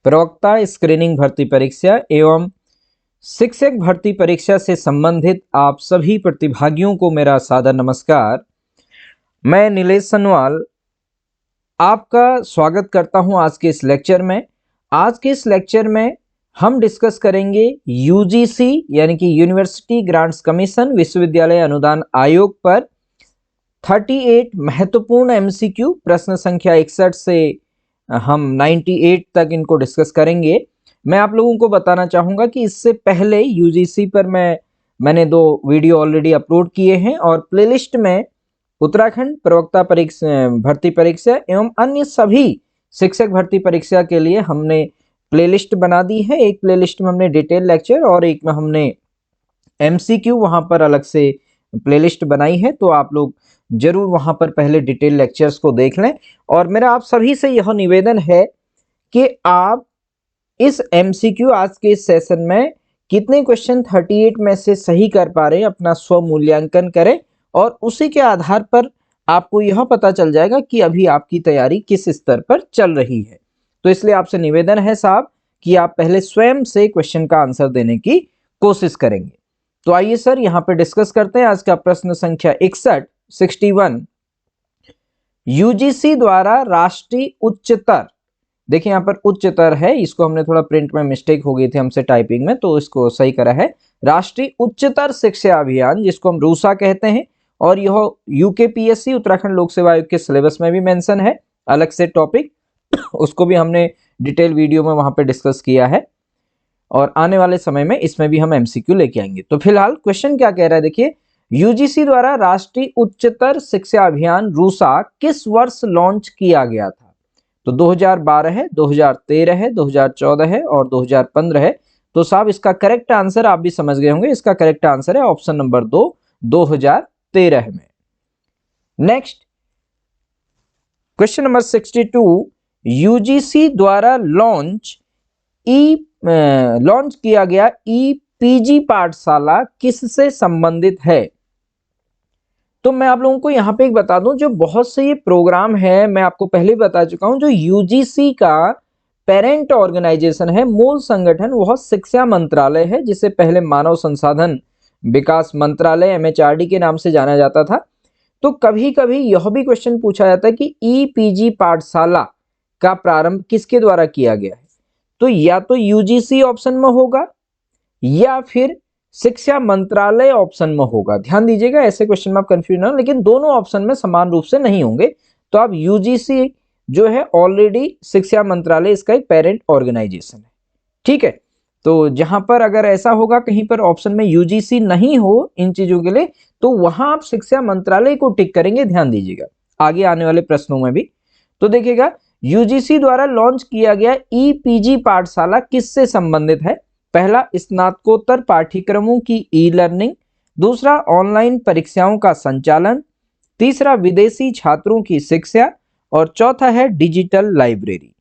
प्रवक्ता स्क्रीनिंग भर्ती परीक्षा एवं शिक्षक भर्ती परीक्षा से संबंधित आप सभी प्रतिभागियों को मेरा सादर नमस्कार। मैं नीलेश सनवाल आपका स्वागत करता हूं आज के इस लेक्चर में। आज के इस लेक्चर में हम डिस्कस करेंगे यूजीसी यानी कि यूनिवर्सिटी ग्रांट्स कमीशन विश्वविद्यालय अनुदान आयोग पर 38 महत्वपूर्ण एमसीक्यू प्रश्न संख्या 61 से हम 98 तक इनको डिस्कस करेंगे। मैं आप लोगों को बताना चाहूँगा कि इससे पहले यूजीसी पर मैंने 2 वीडियो ऑलरेडी अपलोड किए हैं और प्लेलिस्ट में उत्तराखंड प्रवक्ता भर्ती परीक्षा एवं अन्य सभी शिक्षक भर्ती परीक्षा के लिए हमने प्लेलिस्ट बना दी है। एक प्लेलिस्ट में हमने डिटेल लेक्चर और एक में हमने एमसीक्यू वहाँ पर अलग से प्लेलिस्ट बनाई है, तो आप लोग जरूर वहाँ पर पहले डिटेल लेक्चर्स को देख लें। और मेरा आप सभी से यह निवेदन है कि आप इस एमसीक्यू आज के इस सेशन में कितने क्वेश्चन 38 में से सही कर पा रहे हैं अपना स्व मूल्यांकन करें और उसी के आधार पर आपको यह पता चल जाएगा कि अभी आपकी तैयारी किस स्तर पर चल रही है। तो इसलिए आपसे निवेदन है साहब कि आप पहले स्वयं से क्वेश्चन का आंसर देने की कोशिश करेंगे। तो आइए सर यहाँ पे डिस्कस करते हैं आज का प्रश्न संख्या 61 यूजीसी द्वारा राष्ट्रीय उच्चतर, देखिए यहाँ पर उच्चतर है, इसको हमने थोड़ा प्रिंट में मिस्टेक हो गई थी हमसे टाइपिंग में, तो इसको सही करा है राष्ट्रीय उच्चतर शिक्षा अभियान जिसको हम रूसा कहते हैं। और यह यूकेपीएससी उत्तराखंड लोक सेवा आयोग के सिलेबस में भी मेंशन है, अलग से टॉपिक उसको भी हमने डिटेल वीडियो में वहां पे डिस्कस किया है और आने वाले समय में इसमें भी हम एमसीक्यू लेके आएंगे। तो फिलहाल क्वेश्चन क्या कह रहा है, देखिए यूजीसी द्वारा राष्ट्रीय उच्चतर शिक्षा अभियान रूसा किस वर्ष लॉन्च किया गया था? तो 2012 है, 2013 है, 2014 है और 2015 है। तो साहब इसका करेक्ट आंसर आप भी समझ गए होंगे, इसका करेक्ट आंसर है ऑप्शन नंबर 2 2013 में। नेक्स्ट क्वेश्चन नंबर 62 यूजीसी द्वारा लॉन्च किया गया पीजी पाठशाला किससे संबंधित है? तो मैं आप लोगों को यहाँ पे एक बता दूं, जो बहुत से ये प्रोग्राम है मैं आपको पहले ही बता चुका हूं, जो यूजीसी का पेरेंट ऑर्गेनाइजेशन है, मूल संगठन वह शिक्षा मंत्रालय है, जिसे पहले मानव संसाधन विकास मंत्रालय एमएचआरडी के नाम से जाना जाता था। तो कभी कभी यह भी क्वेश्चन पूछा जाता है कि ईपीजी पाठशाला का प्रारंभ किसके द्वारा किया गया है? तो या तो यूजीसी ऑप्शन में होगा या फिर शिक्षा मंत्रालय ऑप्शन में होगा। ध्यान दीजिएगा, ऐसे क्वेश्चन में आप कंफ्यूज ना हो, लेकिन दोनों ऑप्शन में समान रूप से नहीं होंगे। तो आप यूजीसी जो है ऑलरेडी शिक्षा मंत्रालय इसका एक पेरेंट ऑर्गेनाइजेशन है, ठीक है। तो जहां पर अगर ऐसा होगा कहीं पर ऑप्शन में यूजीसी नहीं हो इन चीजों के लिए, तो वहां आप शिक्षा मंत्रालय को टिक करेंगे। ध्यान दीजिएगा आगे आने वाले प्रश्नों में भी। तो देखिएगा यूजीसी द्वारा लॉन्च किया गया ईपीजी पाठशाला किससे संबंधित है? पहला स्नातकोत्तर पाठ्यक्रमों की ई लर्निंग, दूसरा ऑनलाइन परीक्षाओं का संचालन, तीसरा विदेशी छात्रों की शिक्षा और चौथा है डिजिटल लाइब्रेरी।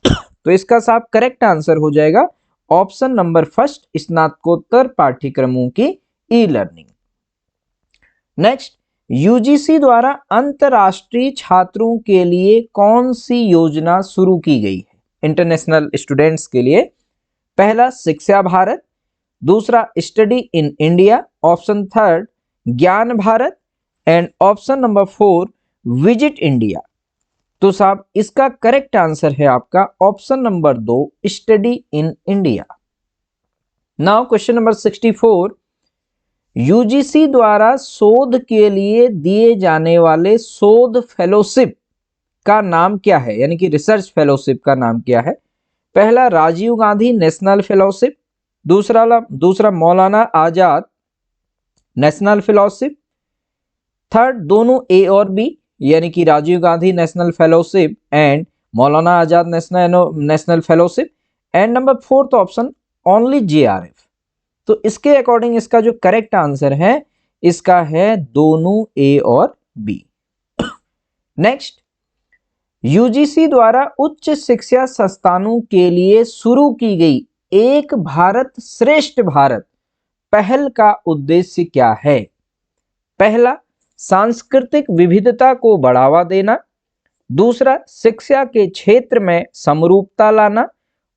तो इसका साफ करेक्ट आंसर हो जाएगा ऑप्शन नंबर फर्स्ट, स्नातकोत्तर पाठ्यक्रमों की ई लर्निंग। नेक्स्ट, यूजीसी द्वारा अंतरराष्ट्रीय छात्रों के लिए कौन सी योजना शुरू की गई है इंटरनेशनल स्टूडेंट्स के लिए? पहला शिक्षा भारत, दूसरा study in India, option third Gyan Bharat and option number 4 visit India. तो साहब इसका करेक्ट आंसर है आपका option number 2 study in India. Now question number 64 UGC द्वारा शोध के लिए दिए जाने वाले शोध फेलोशिप का नाम क्या है, यानी कि रिसर्च फेलोशिप का नाम क्या है? पहला राजीव गांधी नेशनल फेलोशिप, दूसरा मौलाना आजाद नेशनल फेलोशिप, थर्ड दोनों ए और बी यानी कि Rajiv Gandhi national fellowship and Maulana Azad national fellowship, and number 4th option only JRF. तो इसके अकॉर्डिंग इसका जो करेक्ट आंसर है इसका है दोनों ए और बी। नेक्स्ट, यूजीसी द्वारा उच्च शिक्षा संस्थानों के लिए शुरू की गई एक भारत श्रेष्ठ भारत पहल का उद्देश्य क्या है? पहला सांस्कृतिक विविधता को बढ़ावा देना, दूसरा शिक्षा के क्षेत्र में समरूपता लाना,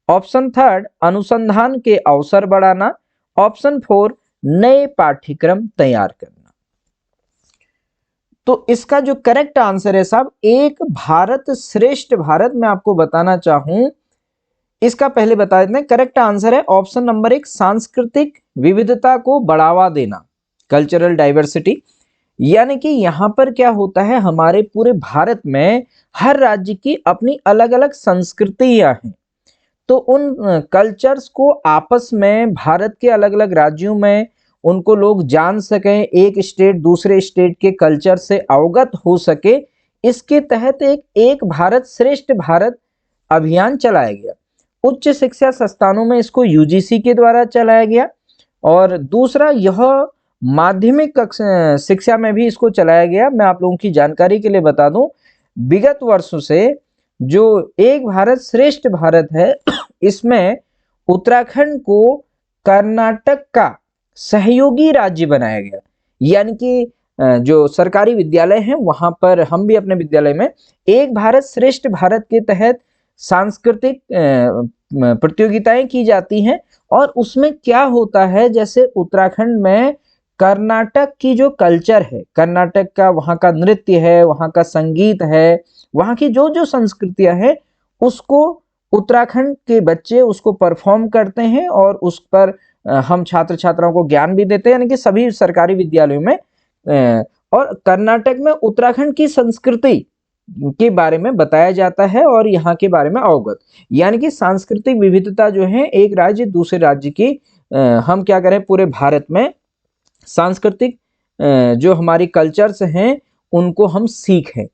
ऑप्शन थर्ड, अनुसंधान के अवसर बढ़ाना। ऑप्शन फोर, नए पाठ्यक्रम तैयार करना। तो इसका जो करेक्ट आंसर है साहब, एक भारत श्रेष्ठ भारत। मैं आपको बताना चाहूं, इसका पहले बता देते हैं, करेक्ट आंसर है ऑप्शन नंबर एक, सांस्कृतिक विविधता को बढ़ावा देना, कल्चरल डाइवर्सिटी। यानी कि यहां पर क्या होता है, हमारे पूरे भारत में हर राज्य की अपनी अलग अलग संस्कृतियां हैं, तो उन कल्चर्स को आपस में भारत के अलग अलग राज्यों में उनको लोग जान सकें, एक स्टेट दूसरे स्टेट के कल्चर से अवगत हो सके, इसके तहत एक भारत श्रेष्ठ भारत अभियान चलाया गया। उच्च शिक्षा संस्थानों में इसको यूजीसी के द्वारा चलाया गया, और दूसरा यह माध्यमिक शिक्षा में भी इसको चलाया गया। मैं आप लोगों की जानकारी के लिए बता दूं, विगत वर्षों से जो एक भारत श्रेष्ठ भारत है, इसमें उत्तराखंड को कर्नाटक का सहयोगी राज्य बनाया गया। यानी कि जो सरकारी विद्यालय हैं वहां पर हम भी अपने विद्यालय में एक भारत श्रेष्ठ भारत के तहत सांस्कृतिक प्रतियोगिताएं की जाती हैं, और उसमें क्या होता है, जैसे उत्तराखंड में कर्नाटक की जो कल्चर है, कर्नाटक का वहाँ का नृत्य है, वहाँ का संगीत है, वहाँ की जो जो संस्कृतियां हैं, उसको उत्तराखंड के बच्चे उसको परफॉर्म करते हैं, और उस पर हम छात्र छात्राओं को ज्ञान भी देते हैं, यानी कि सभी सरकारी विद्यालयों में। और कर्नाटक में उत्तराखंड की संस्कृति के बारे में बताया जाता है और यहाँ के बारे में अवगत, यानी कि सांस्कृतिक विविधता जो है एक राज्य दूसरे राज्य की, हम क्या करें, पूरे भारत में सांस्कृतिक जो हमारी कल्चर्स हैं उनको हम सीखें।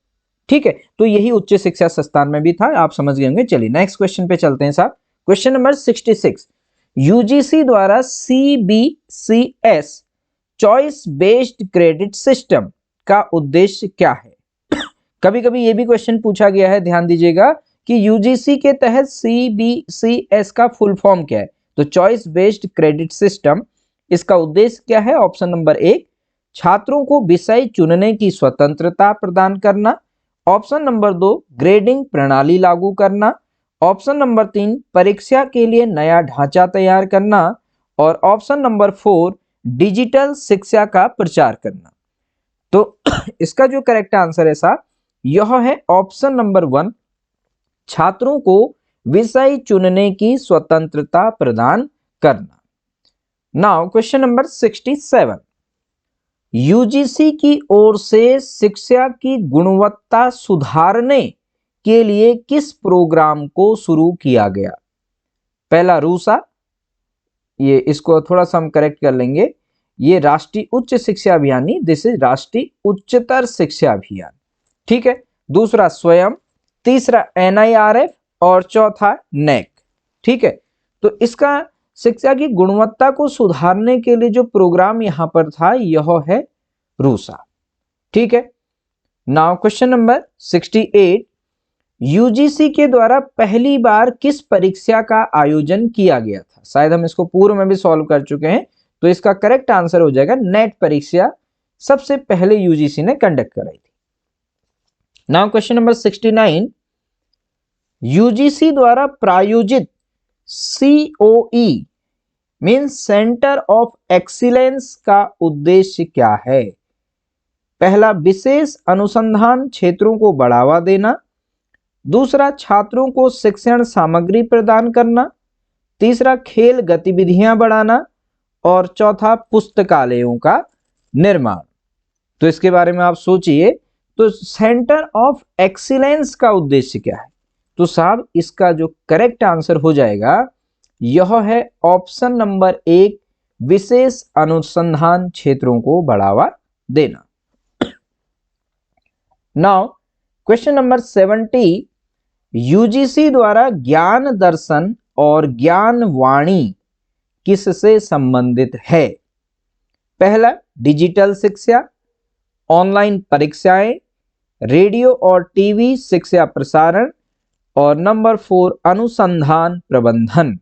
ठीक है, तो यही उच्च शिक्षा संस्थान में भी था, आप समझ गए होंगे। चलिए नेक्स्ट क्वेश्चन पे चलते हैं साहब। क्वेश्चन नंबर 66, यूजीसी द्वारा CBCS choice based credit system का उद्देश्य क्या है? कभी कभी ये भी क्वेश्चन पूछा गया है, ध्यान दीजिएगा कि यूजीसी के तहत सीबीसीएस का फुल फॉर्म क्या है। तो चॉइस बेस्ड क्रेडिट सिस्टम, इसका उद्देश्य क्या है? ऑप्शन नंबर एक, छात्रों को विषय चुनने की स्वतंत्रता प्रदान करना। ऑप्शन नंबर दो, ग्रेडिंग प्रणाली लागू करना। ऑप्शन नंबर तीन, परीक्षा के लिए नया ढांचा तैयार करना। और ऑप्शन नंबर फोर, डिजिटल शिक्षा का प्रचार करना। तो इसका जो करेक्ट आंसर है साहब, यह है ऑप्शन नंबर वन, छात्रों को विषय चुनने की स्वतंत्रता प्रदान करना। नाउ क्वेश्चन नंबर 67, यूजीसी की ओर से शिक्षा की गुणवत्ता सुधारने के लिए किस प्रोग्राम को शुरू किया गया? पहला रूसा, ये इसको थोड़ा सा हम करेक्ट कर लेंगे, ये राष्ट्रीय उच्च शिक्षा अभियान नहीं, दिस इज राष्ट्रीय उच्चतर शिक्षा अभियान। ठीक है, दूसरा स्वयं, तीसरा एनआईआरएफ और चौथा नेक। ठीक है, तो इसका शिक्षा की गुणवत्ता को सुधारने के लिए जो प्रोग्राम यहां पर था यह है रूसा। ठीक है, नाउ क्वेश्चन नंबर 68, यूजीसी के द्वारा पहली बार किस परीक्षा का आयोजन किया गया था? शायद हम इसको पूर्व में भी सॉल्व कर चुके हैं, तो इसका करेक्ट आंसर हो जाएगा नेट परीक्षा सबसे पहले यूजीसी ने कंडक्ट कराई थी। नाउ क्वेश्चन नंबर 69, यूजीसी द्वारा प्रायोजित COE means centre of excellence का उद्देश्य क्या है? पहला, विशेष अनुसंधान क्षेत्रों को बढ़ावा देना। दूसरा, छात्रों को शिक्षण सामग्री प्रदान करना। तीसरा, खेल गतिविधियां बढ़ाना। और चौथा, पुस्तकालयों का निर्माण। तो इसके बारे में आप सोचिए, तो सेंटर ऑफ एक्सीलेंस का उद्देश्य क्या है? तो साहब इसका जो करेक्ट आंसर हो जाएगा यह है ऑप्शन नंबर एक, विशेष अनुसंधान क्षेत्रों को बढ़ावा देना। नाउ क्वेश्चन नंबर 70, यूजीसी द्वारा ज्ञान दर्शन और ज्ञान वाणी किससे संबंधित है? पहला, डिजिटल शिक्षा, ऑनलाइन परीक्षाएं, रेडियो और टीवी शिक्षा प्रसारण, और नंबर फोर, अनुसंधान प्रबंधन।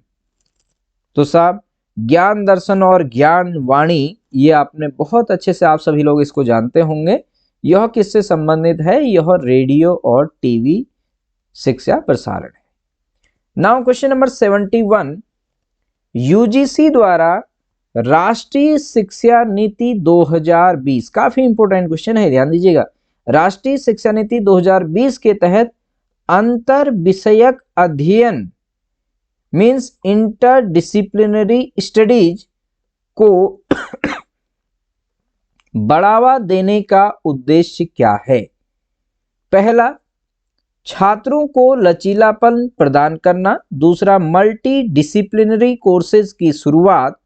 तो साहब ज्ञान दर्शन और ज्ञान वाणी, ये आपने बहुत अच्छे से, आप सभी लोग इसको जानते होंगे, यह किससे संबंधित है? यह रेडियो और टीवी शिक्षा प्रसारण है। नाउ क्वेश्चन नंबर 71, यूजीसी द्वारा राष्ट्रीय शिक्षा नीति 2020, काफी इंपॉर्टेंट क्वेश्चन है, ध्यान दीजिएगा। राष्ट्रीय शिक्षा नीति 2020 के तहत अंतर विषयक अध्ययन मीन्स इंटरडिसिप्लिनरी स्टडीज को बढ़ावा देने का उद्देश्य क्या है? पहला, छात्रों को लचीलापन प्रदान करना। दूसरा, मल्टी डिसिप्लिनरी कोर्सेज की शुरुआत।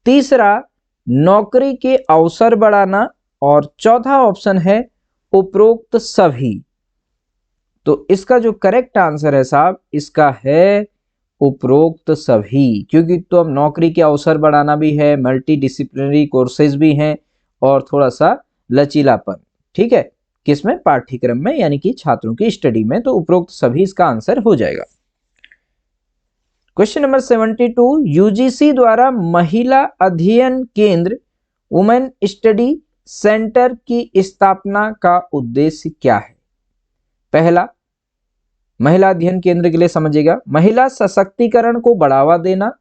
तीसरा, नौकरी के अवसर बढ़ाना। और चौथा ऑप्शन है उपरोक्त सभी। तो इसका जो करेक्ट आंसर है साहब, इसका है उपरोक्त सभी, क्योंकि तो अब नौकरी के अवसर बढ़ाना भी है, मल्टी डिसिप्लिनरी कोर्सेज भी हैं और थोड़ा सा लचीलापन, ठीक है, किसमें? पाठ्यक्रम में, यानी कि छात्रों की स्टडी में। तो उपरोक्त सभी इसका आंसर हो जाएगा। क्वेश्चन नंबर 72, यूजीसी द्वारा महिला अध्ययन केंद्र वुमेन स्टडी सेंटर की स्थापना का उद्देश्य क्या है? पहला, महिला अध्ययन केंद्र के लिए समझिएगा, महिला सशक्तिकरण को बढ़ावा देना,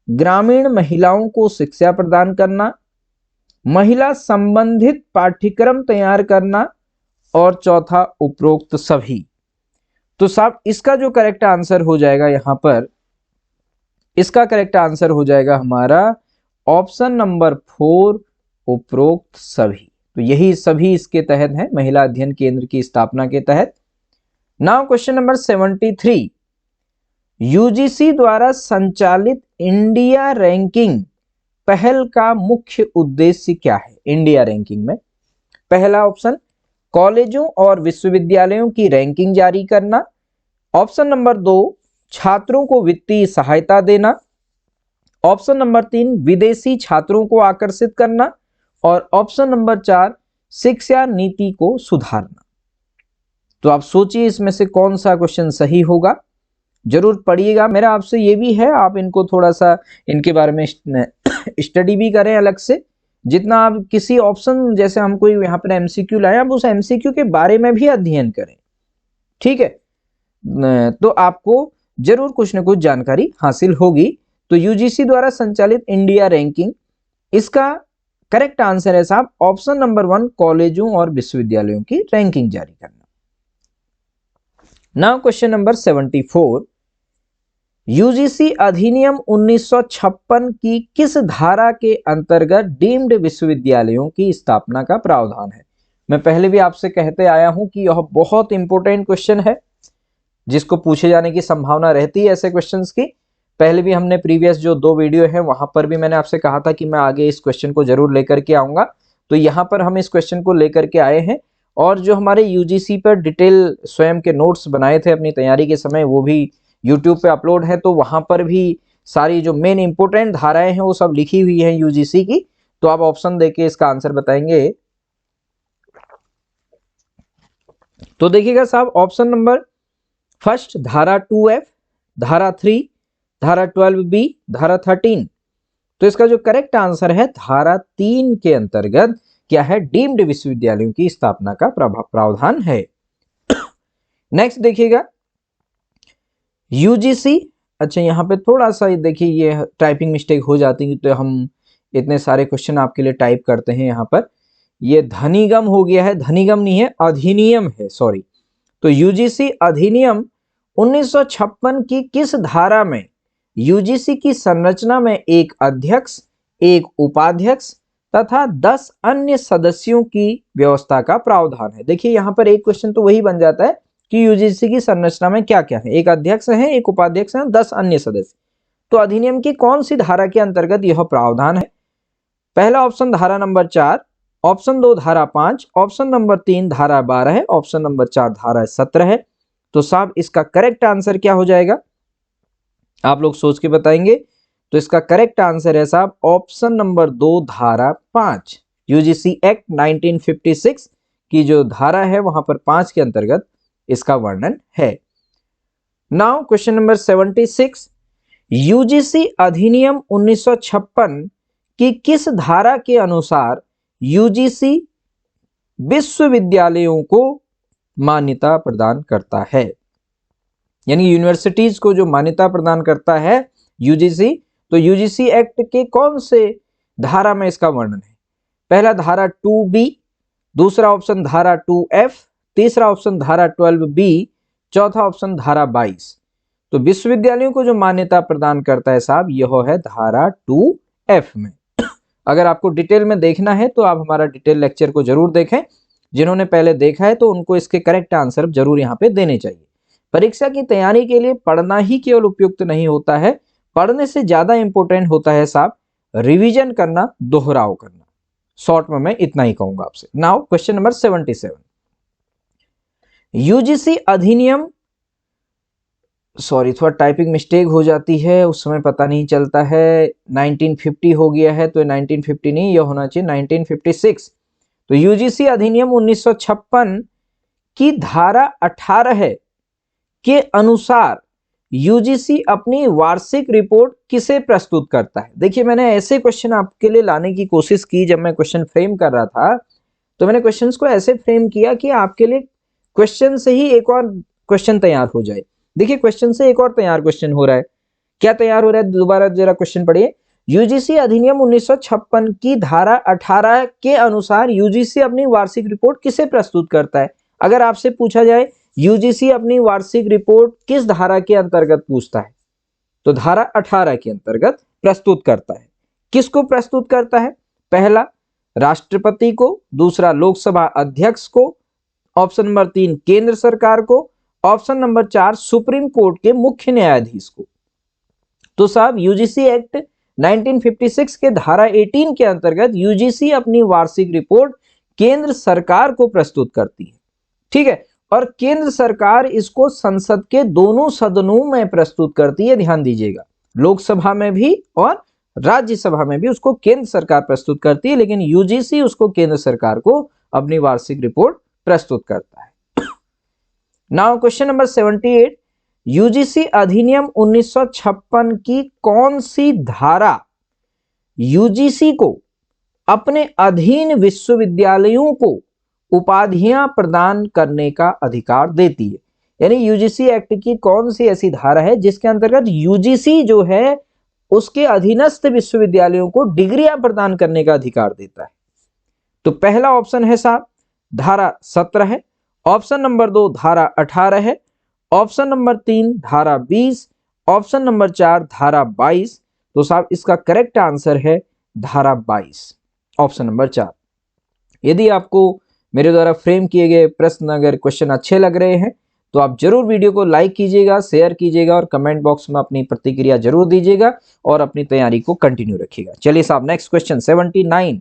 ग्रामीण महिलाओं को शिक्षा प्रदान करना, महिला संबंधित पाठ्यक्रम तैयार करना, और चौथा उपरोक्त सभी। तो साहब इसका जो करेक्ट आंसर हो जाएगा यहां पर, इसका करेक्ट आंसर हो जाएगा हमारा ऑप्शन नंबर 4, उपरोक्त सभी। तो यही सभी इसके तहत है, महिला अध्ययन केंद्र की स्थापना के तहत। नाउ क्वेश्चन नंबर 73, यूजीसी द्वारा संचालित इंडिया रैंकिंग पहल का मुख्य उद्देश्य क्या है? इंडिया रैंकिंग में पहला ऑप्शन, कॉलेजों और विश्वविद्यालयों की रैंकिंग जारी करना। ऑप्शन नंबर 2, छात्रों को वित्तीय सहायता देना। ऑप्शन नंबर 3, विदेशी छात्रों को आकर्षित करना। और ऑप्शन नंबर 4, शिक्षा नीति को सुधारना। तो आप सोचिए इसमें से कौन सा क्वेश्चन सही होगा, जरूर पढ़िएगा। मेरा आपसे ये भी है, आप इनको थोड़ा सा इनके बारे में स्टडी भी करें अलग से। जितना आप किसी ऑप्शन, जैसे हम कोई यहाँ पर एमसीक्यू लाए, आप उस एमसीक्यू के बारे में भी अध्ययन करें, ठीक है, तो आपको जरूर कुछ न कुछ जानकारी हासिल होगी। तो यूजीसी द्वारा संचालित इंडिया रैंकिंग, इसका करेक्ट आंसर है साहब ऑप्शन नंबर 1, कॉलेजों और विश्वविद्यालयों की रैंकिंग जारी करना। नाउ क्वेश्चन नंबर 74, यूजीसी अधिनियम 1956 की किस धारा के अंतर्गत डीम्ड विश्वविद्यालयों की स्थापना का प्रावधान है? मैं पहले भी आपसे कहते आया हूं कि यह बहुत इंपॉर्टेंट क्वेश्चन है, जिसको पूछे जाने की संभावना रहती है ऐसे क्वेश्चंस की। पहले भी हमने प्रीवियस जो 2 वीडियो है वहां पर भी मैंने आपसे कहा था कि मैं आगे इस क्वेश्चन को जरूर लेकर के आऊंगा। तो यहां पर हम इस क्वेश्चन को लेकर के आए हैं, और जो हमारे यूजीसी पर डिटेल स्वयं के नोट्स बनाए थे अपनी तैयारी के समय, वो भी यूट्यूब पे अपलोड है। तो वहां पर भी सारी जो मेन इंपोर्टेंट धाराएं हैं वो सब लिखी हुई हैं यूजीसी की। तो आप ऑप्शन देके इसका आंसर बताएंगे। तो देखिएगा साहब, ऑप्शन नंबर फर्स्ट, धारा 2F, धारा 3, धारा 12B, धारा 13। तो इसका जो करेक्ट आंसर है धारा 3 के अंतर्गत क्या है? डीम्ड विश्वविद्यालयों की स्थापना का प्रावधान है। नेक्स्ट देखिएगा, यूजीसी, अच्छा यहां पे थोड़ा सा देखिए ये टाइपिंग मिस्टेक हो जाती है, तो हम इतने सारे क्वेश्चन आपके लिए टाइप करते हैं। यहाँ पर ये धनिगम हो गया है, धनिगम नहीं है, अधिनियम है, सॉरी। तो यूजीसी अधिनियम 1956 की किस धारा में यूजीसी की संरचना में एक अध्यक्ष, एक उपाध्यक्ष तथा 10 अन्य सदस्यों की व्यवस्था का प्रावधान है? देखिए यहाँ पर एक क्वेश्चन तो वही बन जाता है कि यूजीसी की संरचना में क्या क्या है, एक अध्यक्ष है, एक उपाध्यक्ष है, 10 अन्य सदस्य। तो अधिनियम की कौन सी धारा के अंतर्गत यह प्रावधान है? पहला ऑप्शन धारा नंबर 4, ऑप्शन 2 धारा 5, ऑप्शन नंबर 3 धारा 12 है, ऑप्शन नंबर 4 धारा 17 है। तो साहब इसका करेक्ट आंसर क्या हो जाएगा? आप लोग सोच के बताएंगे। तो इसका करेक्ट आंसर है साहब ऑप्शन नंबर 2 धारा 5। यूजीसी एक्ट 1956 की जो धारा है वहां पर 5 के अंतर्गत इसका वर्णन है। नाउ क्वेश्चन नंबर 76, यूजीसी अधिनियम 1956 की किस धारा के अनुसार यूजीसी विश्वविद्यालयों को मान्यता प्रदान करता है? यानी यूनिवर्सिटीज को जो मान्यता प्रदान करता है यूजीसी, तो यूजीसी एक्ट के कौन से धारा में इसका वर्णन है? पहला धारा 2B, दूसरा ऑप्शन धारा 2F, तीसरा ऑप्शन धारा 12B, चौथा ऑप्शन धारा 22। तो विश्वविद्यालयों को जो मान्यता प्रदान करता है साहब, यह है धारा 2F में। अगर आपको डिटेल में देखना है तो आप हमारा डिटेल लेक्चर को जरूर देखें। जिन्होंने पहले देखा है तो उनको इसके करेक्ट आंसर जरूर यहाँ पे देने चाहिए। परीक्षा की तैयारी के लिए पढ़ना ही केवल उपयुक्त नहीं होता है, पढ़ने से ज्यादा इंपॉर्टेंट होता है साहब रिवीजन करना, दोहराव करना। शॉर्ट में मैं इतना ही कहूंगा आपसे। नाउ क्वेश्चन नंबर 77, यूजीसी अधिनियम, सॉरी थोड़ा टाइपिंग मिस्टेक हो जाती है, उस समय पता नहीं चलता है, 1950 हो गया है, तो 1950 नहीं, यह होना चाहिए 1956। तो यूजीसी अधिनियम 1956 की धारा 18 के अनुसार यूजीसी अपनी वार्षिक रिपोर्ट किसे प्रस्तुत करता है? देखिए मैंने ऐसे क्वेश्चन आपके लिए लाने की कोशिश की, जब मैं क्वेश्चन फ्रेम कर रहा था तो मैंने क्वेश्चंस को ऐसे फ्रेम किया कि आपके लिए क्वेश्चन से ही एक और क्वेश्चन तैयार हो जाए। देखिए क्वेश्चन से एक और तैयार क्वेश्चन हो रहा है, क्या तैयार हो रहा है, दोबारा जरा क्वेश्चन पढ़िए। यूजीसी अधिनियम 1956 की धारा 18 के अनुसार यूजीसी अपनी वार्षिक रिपोर्ट किसे प्रस्तुत करता है? अगर आपसे पूछा जाए यूजीसी अपनी वार्षिक रिपोर्ट किस धारा के अंतर्गत पूछता है, तो धारा 18 के अंतर्गत प्रस्तुत करता है। किसको प्रस्तुत करता है? पहला राष्ट्रपति को, दूसरा लोकसभा अध्यक्ष को, ऑप्शन नंबर 3 केंद्र सरकार को, ऑप्शन नंबर 4 सुप्रीम कोर्ट के मुख्य न्यायाधीश को। तो साहब यूजीसी एक्ट 1956 के धारा 18 के अंतर्गत यूजीसी अपनी वार्षिक रिपोर्ट केंद्र सरकार को प्रस्तुत करती है, ठीक है, और केंद्र सरकार इसको संसद के दोनों सदनों में प्रस्तुत करती है। ध्यान दीजिएगा, लोकसभा में भी और राज्यसभा में भी उसको केंद्र सरकार प्रस्तुत करती है, लेकिन यूजीसी उसको केंद्र सरकार को अपनी वार्षिक रिपोर्ट प्रस्तुत करता है। नाउ क्वेश्चन नंबर 78, यूजीसी अधिनियम 1956 की कौन सी धारा यूजीसी को अपने अधीन विश्वविद्यालयों को उपाधियां प्रदान करने का अधिकार देती है? यानी यूजीसी एक्ट की कौन सी ऐसी धारा है जिसके अंतर्गत यूजीसी जो है उसके अधीनस्थ विश्वविद्यालयों को डिग्रियां प्रदान करने का अधिकार देता है? तो पहला ऑप्शन है साहब धारा 17 है, ऑप्शन नंबर 2 धारा 18 है, ऑप्शन नंबर 3 धारा 20, ऑप्शन नंबर 4 धारा 22। तो साहब इसका करेक्ट आंसर है धारा 22, ऑप्शन नंबर 4। यदि आपको मेरे द्वारा फ्रेम किए गए प्रश्न अगर क्वेश्चन अच्छे लग रहे हैं तो आप जरूर वीडियो को लाइक कीजिएगा, शेयर कीजिएगा और कमेंट बॉक्स में अपनी प्रतिक्रिया जरूर दीजिएगा और अपनी तैयारी को कंटिन्यू रखिएगा। चलिए साहब नेक्स्ट क्वेश्चन 79,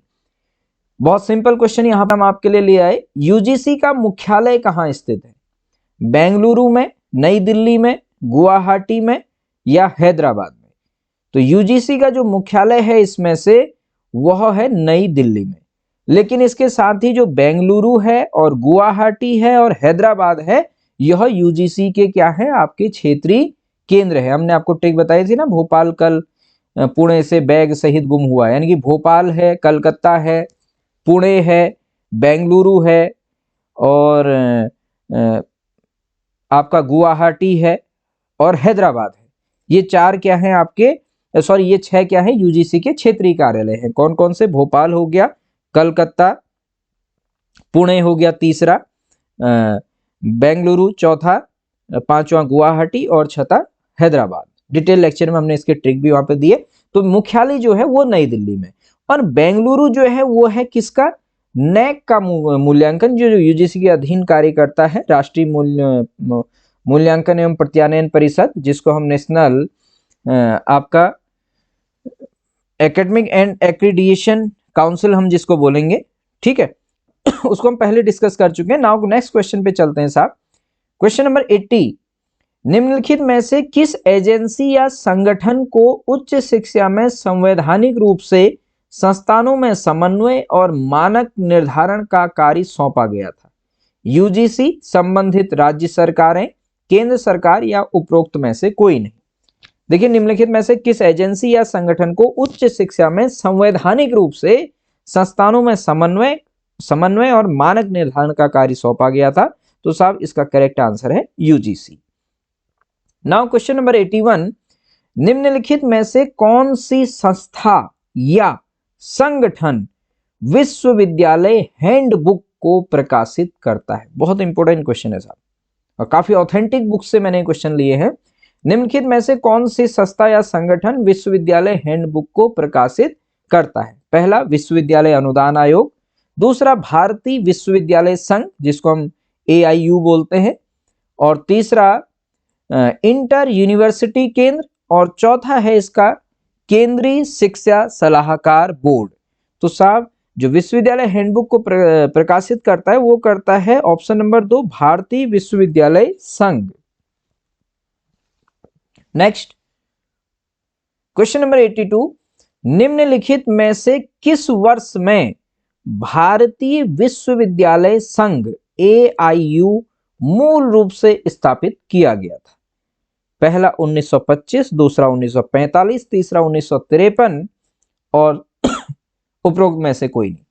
बहुत सिंपल क्वेश्चन यहां पर हम आपके लिए ले आए। यूजीसी का मुख्यालय कहां स्थित है? बेंगलुरु में, नई दिल्ली में, गुवाहाटी में या हैदराबाद में? तो यूजीसी का जो मुख्यालय है इसमें से वह है नई दिल्ली में, लेकिन इसके साथ ही जो बेंगलुरु है और गुवाहाटी है और हैदराबाद है यह यूजीसी के क्या है, आपके क्षेत्रीय केंद्र है। हमने आपको ट्रिक बताई थी ना, भोपाल कल पुणे से बैग सहित गुम हुआ, यानी कि भोपाल है, कलकत्ता है, पुणे है, बेंगलुरु है और आपका गुवाहाटी है और हैदराबाद है। ये 4 क्या है आपके, सॉरी ये 6 क्या है यूजीसी के क्षेत्रीय कार्यालय हैं। कौन कौन से? भोपाल हो गया, कलकत्ता, पुणे हो गया तीसरा, बेंगलुरु चौथा, पांचवा गुवाहाटी और छठा हैदराबाद। डिटेल लेक्चर में हमने इसके ट्रिक भी वहां पे दिए। तो मुख्यालय जो है वो नई दिल्ली में, और बेंगलुरु जो है वो है किसका? नैक का मूल्यांकन जो यूजीसी के अधीन कार्य करता है, राष्ट्रीय मूल्यांकन एवं प्रत्यानयन परिषद, जिसको हम नेशनल आपका एकेडमिक एंड एक्रीडिएशन काउंसिल हम जिसको बोलेंगे, ठीक है, उसको हम पहले डिस्कस कर चुके हैं। नाउ नेक्स्ट क्वेश्चन पे चलते हैं साहब। क्वेश्चन नंबर 80, निम्नलिखित में से किस एजेंसी या संगठन को उच्च शिक्षा में संवैधानिक रूप से संस्थानों में समन्वय और मानक निर्धारण का कार्य सौंपा गया था? यूजीसी, संबंधित राज्य सरकारें, केंद्र सरकार या उपरोक्त में से कोई नहीं। देखिए निम्नलिखित में से किस एजेंसी या संगठन को उच्च शिक्षा में संवैधानिक रूप से संस्थानों में समन्वय और मानक निर्धारण का कार्य सौंपा गया था? तो साहब इसका करेक्ट आंसर है यूजीसी। नाउ क्वेश्चन नंबर 81, निम्नलिखित में से कौन सी संस्था या संगठन विश्वविद्यालय हैंडबुक को प्रकाशित करता है? बहुत इंपॉर्टेंट क्वेश्चन है साहब, और काफी ऑथेंटिक बुक से मैंने क्वेश्चन लिए हैं। निम्नलिखित में से कौन सी संस्था या संगठन विश्वविद्यालय हैंडबुक को प्रकाशित करता है? पहला, विश्वविद्यालय अनुदान आयोग। दूसरा, भारतीय विश्वविद्यालय संघ, जिसको हम AIU बोलते हैं। और तीसरा, इंटर यूनिवर्सिटी केंद्र। और चौथा है इसका केंद्रीय शिक्षा सलाहकार बोर्ड। तो साहब जो विश्वविद्यालय हैंडबुक को प्रकाशित करता है वो करता है ऑप्शन नंबर 2, भारतीय विश्वविद्यालय संघ। नेक्स्ट क्वेश्चन नंबर 82, निम्नलिखित में से किस वर्ष में भारतीय विश्वविद्यालय संघ AIU मूल रूप से स्थापित किया गया था? पहला 1925, दूसरा 1945, तीसरा 1953 और उपरोक्त में से कोई नहीं।